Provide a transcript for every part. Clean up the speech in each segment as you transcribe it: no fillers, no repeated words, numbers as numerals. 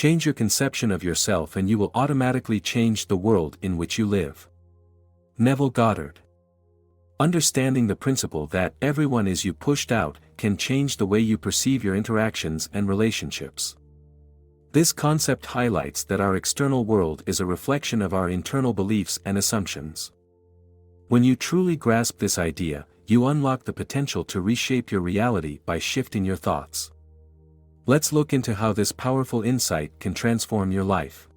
Change your conception of yourself and you will automatically change the world in which you live. Neville Goddard. Understanding the principle that everyone is you pushed out can change the way you perceive your interactions and relationships. This concept highlights that our external world is a reflection of our internal beliefs and assumptions. When you truly grasp this idea, you unlock the potential to reshape your reality by shifting your thoughts. Let's look into how this powerful insight can transform your life.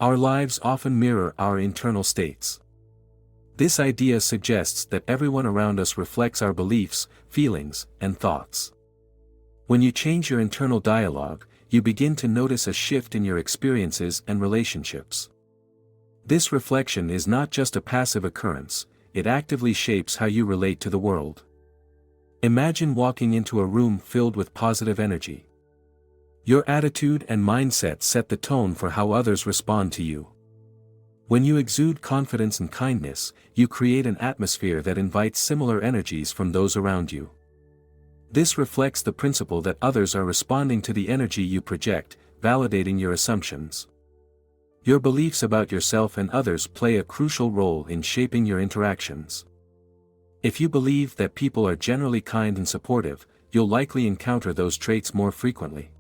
Our lives often mirror our internal states. This idea suggests that everyone around us reflects our beliefs, feelings, and thoughts. When you change your internal dialogue, you begin to notice a shift in your experiences and relationships. This reflection is not just a passive occurrence, it actively shapes how you relate to the world. Imagine walking into a room filled with positive energy. Your attitude and mindset set the tone for how others respond to you. When you exude confidence and kindness, you create an atmosphere that invites similar energies from those around you. This reflects the principle that others are responding to the energy you project, validating your assumptions. Your beliefs about yourself and others play a crucial role in shaping your interactions. If you believe that people are generally kind and supportive, you'll likely encounter those traits more frequently.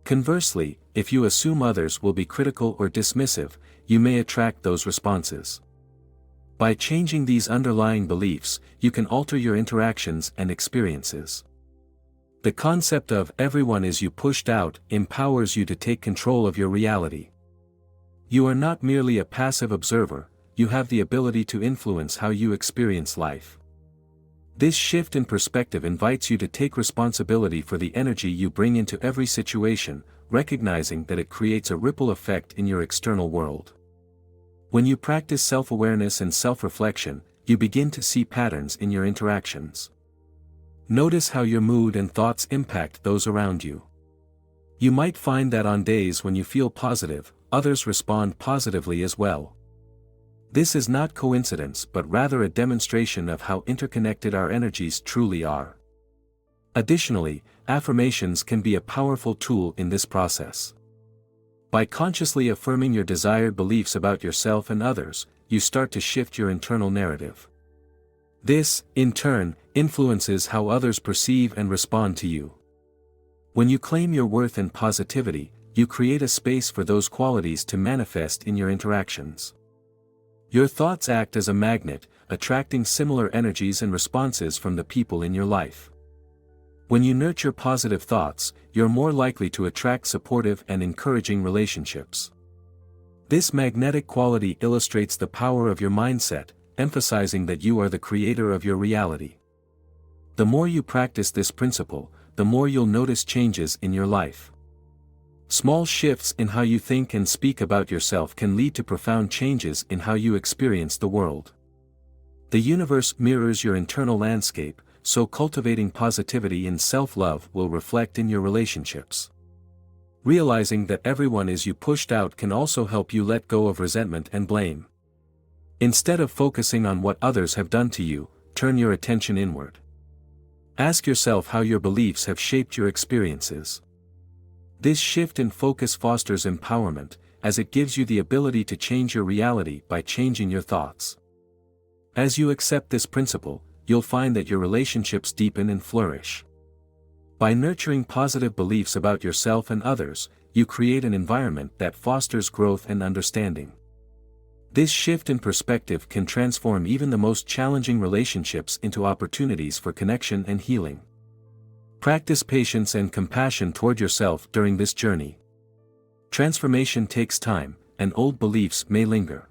Conversely, if you assume others will be critical or dismissive, you may attract those responses. By changing these underlying beliefs, you can alter your interactions and experiences. The concept of everyone is you pushed out empowers you to take control of your reality. You are not merely a passive observer, you have the ability to influence how you experience life. This shift in perspective invites you to take responsibility for the energy you bring into every situation, recognizing that it creates a ripple effect in your external world. When you practice self-awareness and self-reflection, you begin to see patterns in your interactions. Notice how your mood and thoughts impact those around you. You might find that on days when you feel positive, others respond positively as well. This is not coincidence but rather a demonstration of how interconnected our energies truly are. Additionally, affirmations can be a powerful tool in this process. By consciously affirming your desired beliefs about yourself and others, you start to shift your internal narrative. This, in turn, influences how others perceive and respond to you. When you claim your worth and positivity, you create a space for those qualities to manifest in your interactions. Your thoughts act as a magnet, attracting similar energies and responses from the people in your life. When you nurture positive thoughts, you're more likely to attract supportive and encouraging relationships. This magnetic quality illustrates the power of your mindset, emphasizing that you are the creator of your reality. The more you practice this principle, the more you'll notice changes in your life. Small shifts in how you think and speak about yourself can lead to profound changes in how you experience the world. The universe mirrors your internal landscape, so cultivating positivity and self-love will reflect in your relationships. Realizing that everyone is you pushed out can also help you let go of resentment and blame. Instead of focusing on what others have done to you, turn your attention inward. Ask yourself how your beliefs have shaped your experiences. This shift in focus fosters empowerment, as it gives you the ability to change your reality by changing your thoughts. As you accept this principle, you'll find that your relationships deepen and flourish. By nurturing positive beliefs about yourself and others, you create an environment that fosters growth and understanding. This shift in perspective can transform even the most challenging relationships into opportunities for connection and healing. Practice patience and compassion toward yourself during this journey. Transformation takes time, and old beliefs may linger.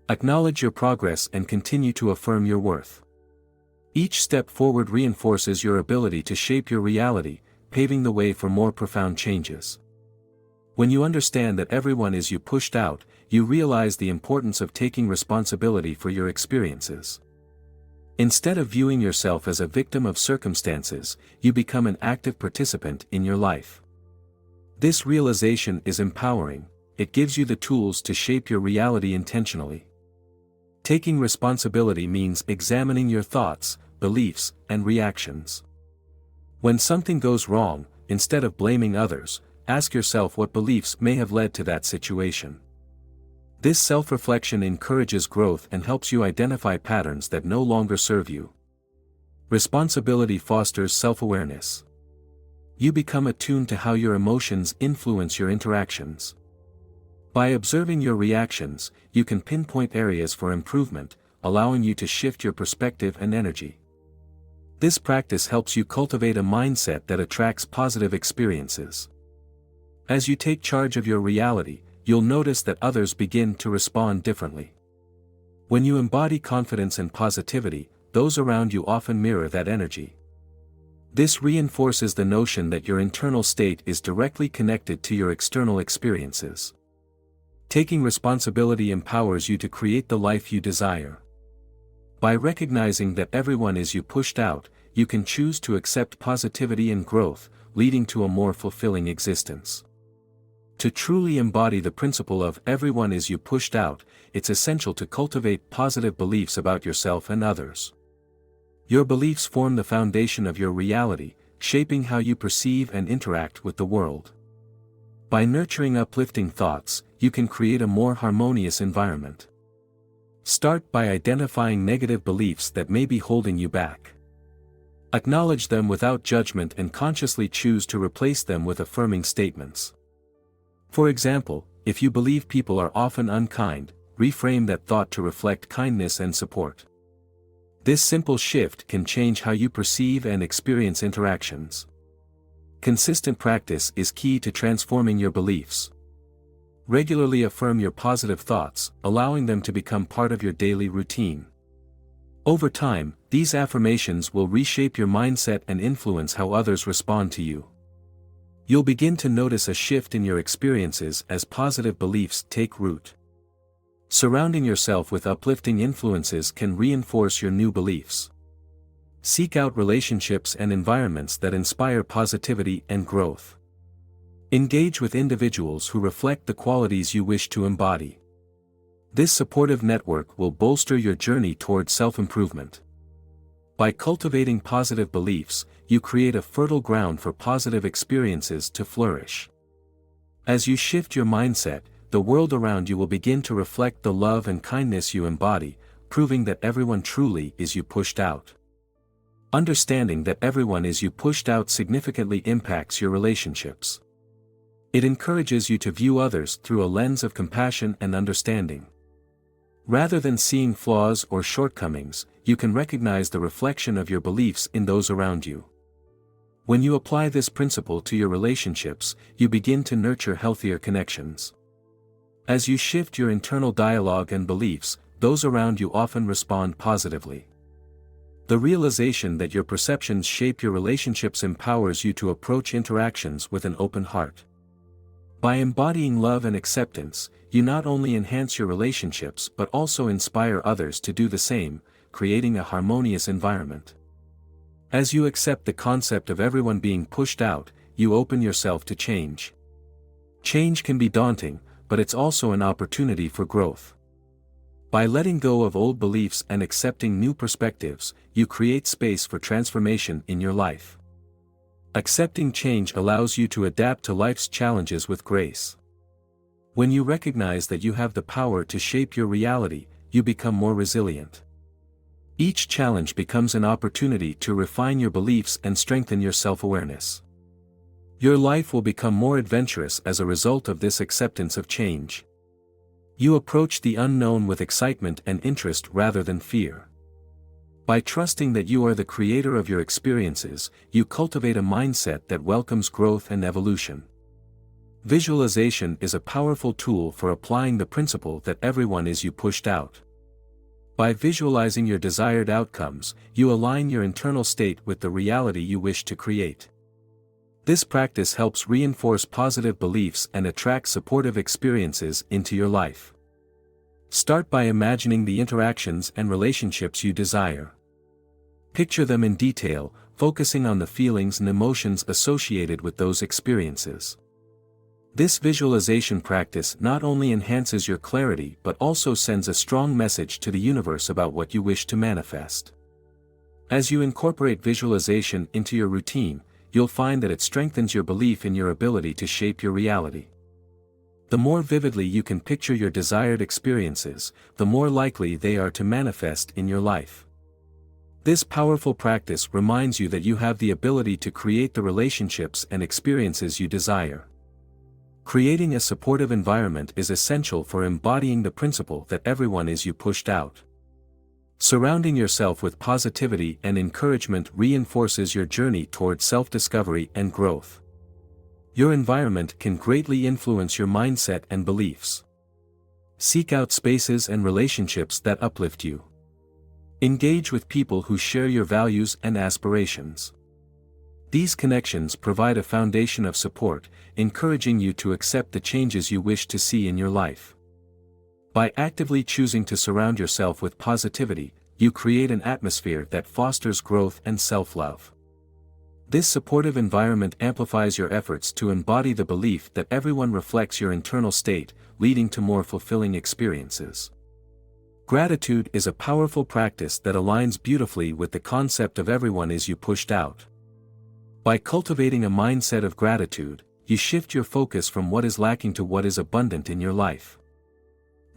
Acknowledge your progress and continue to affirm your worth. Each step forward reinforces your ability to shape your reality, paving the way for more profound changes. When you understand that everyone is you pushed out, you realize the importance of taking responsibility for your experiences. Instead of viewing yourself as a victim of circumstances, you become an active participant in your life. This realization is empowering, it gives you the tools to shape your reality intentionally. Taking responsibility means examining your thoughts, beliefs, and reactions. When something goes wrong, instead of blaming others, ask yourself what beliefs may have led to that situation. This self-reflection encourages growth and helps you identify patterns that no longer serve you. Responsibility fosters self-awareness. You become attuned to how your emotions influence your interactions. By observing your reactions, you can pinpoint areas for improvement, allowing you to shift your perspective and energy. This practice helps you cultivate a mindset that attracts positive experiences. As you take charge of your reality, you'll notice that others begin to respond differently. When you embody confidence and positivity, those around you often mirror that energy. This reinforces the notion that your internal state is directly connected to your external experiences. Taking responsibility empowers you to create the life you desire. By recognizing that everyone is you pushed out, you can choose to accept positivity and growth, leading to a more fulfilling existence. To truly embody the principle of everyone is you pushed out, it's essential to cultivate positive beliefs about yourself and others. Your beliefs form the foundation of your reality, shaping how you perceive and interact with the world. By nurturing uplifting thoughts, you can create a more harmonious environment. Start by identifying negative beliefs that may be holding you back. Acknowledge them without judgment and consciously choose to replace them with affirming statements. For example, if you believe people are often unkind, reframe that thought to reflect kindness and support. This simple shift can change how you perceive and experience interactions. Consistent practice is key to transforming your beliefs. Regularly affirm your positive thoughts, allowing them to become part of your daily routine. Over time, these affirmations will reshape your mindset and influence how others respond to you. You'll begin to notice a shift in your experiences as positive beliefs take root. Surrounding yourself with uplifting influences can reinforce your new beliefs. Seek out relationships and environments that inspire positivity and growth. Engage with individuals who reflect the qualities you wish to embody. This supportive network will bolster your journey toward self-improvement. By cultivating positive beliefs, you create a fertile ground for positive experiences to flourish. As you shift your mindset, the world around you will begin to reflect the love and kindness you embody, proving that everyone truly is you pushed out. Understanding that everyone is you pushed out significantly impacts your relationships. It encourages you to view others through a lens of compassion and understanding. Rather than seeing flaws or shortcomings, you can recognize the reflection of your beliefs in those around you. When you apply this principle to your relationships, you begin to nurture healthier connections. As you shift your internal dialogue and beliefs, those around you often respond positively. The realization that your perceptions shape your relationships empowers you to approach interactions with an open heart. By embodying love and acceptance, you not only enhance your relationships but also inspire others to do the same, creating a harmonious environment. As you accept the concept of everyone being pushed out, you open yourself to change. Change can be daunting, but it's also an opportunity for growth. By letting go of old beliefs and accepting new perspectives, you create space for transformation in your life. Accepting change allows you to adapt to life's challenges with grace. When you recognize that you have the power to shape your reality, you become more resilient. Each challenge becomes an opportunity to refine your beliefs and strengthen your self-awareness. Your life will become more adventurous as a result of this acceptance of change. You approach the unknown with excitement and interest rather than fear. By trusting that you are the creator of your experiences, you cultivate a mindset that welcomes growth and evolution. Visualization is a powerful tool for applying the principle that everyone is you pushed out. By visualizing your desired outcomes, you align your internal state with the reality you wish to create. This practice helps reinforce positive beliefs and attract supportive experiences into your life. Start by imagining the interactions and relationships you desire. Picture them in detail, focusing on the feelings and emotions associated with those experiences. This visualization practice not only enhances your clarity but also sends a strong message to the universe about what you wish to manifest. As you incorporate visualization into your routine, you'll find that it strengthens your belief in your ability to shape your reality. The more vividly you can picture your desired experiences, the more likely they are to manifest in your life. This powerful practice reminds you that you have the ability to create the relationships and experiences you desire. Creating a supportive environment is essential for embodying the principle that everyone is you pushed out. Surrounding yourself with positivity and encouragement reinforces your journey toward self-discovery and growth. Your environment can greatly influence your mindset and beliefs. Seek out spaces and relationships that uplift you. Engage with people who share your values and aspirations. These connections provide a foundation of support, encouraging you to accept the changes you wish to see in your life. By actively choosing to surround yourself with positivity, you create an atmosphere that fosters growth and self-love. This supportive environment amplifies your efforts to embody the belief that everyone reflects your internal state, leading to more fulfilling experiences. Gratitude is a powerful practice that aligns beautifully with the concept of everyone is you pushed out. By cultivating a mindset of gratitude, you shift your focus from what is lacking to what is abundant in your life.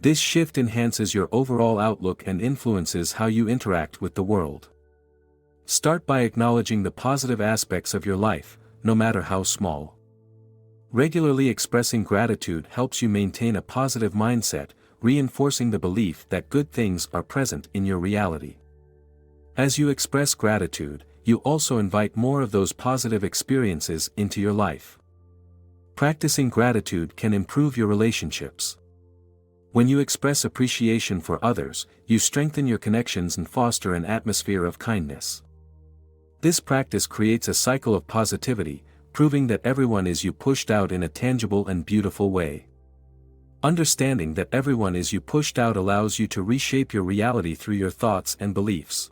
This shift enhances your overall outlook and influences how you interact with the world. Start by acknowledging the positive aspects of your life, no matter how small. Regularly expressing gratitude helps you maintain a positive mindset, reinforcing the belief that good things are present in your reality. As you express gratitude, you also invite more of those positive experiences into your life. Practicing gratitude can improve your relationships. When you express appreciation for others, you strengthen your connections and foster an atmosphere of kindness. This practice creates a cycle of positivity, proving that everyone is you pushed out in a tangible and beautiful way. Understanding that everyone is you pushed out allows you to reshape your reality through your thoughts and beliefs.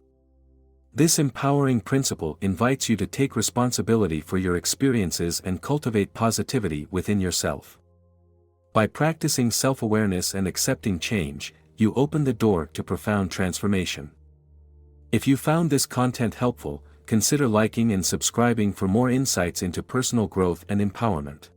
This empowering principle invites you to take responsibility for your experiences and cultivate positivity within yourself. By practicing self-awareness and accepting change, you open the door to profound transformation. If you found this content helpful, consider liking and subscribing for more insights into personal growth and empowerment.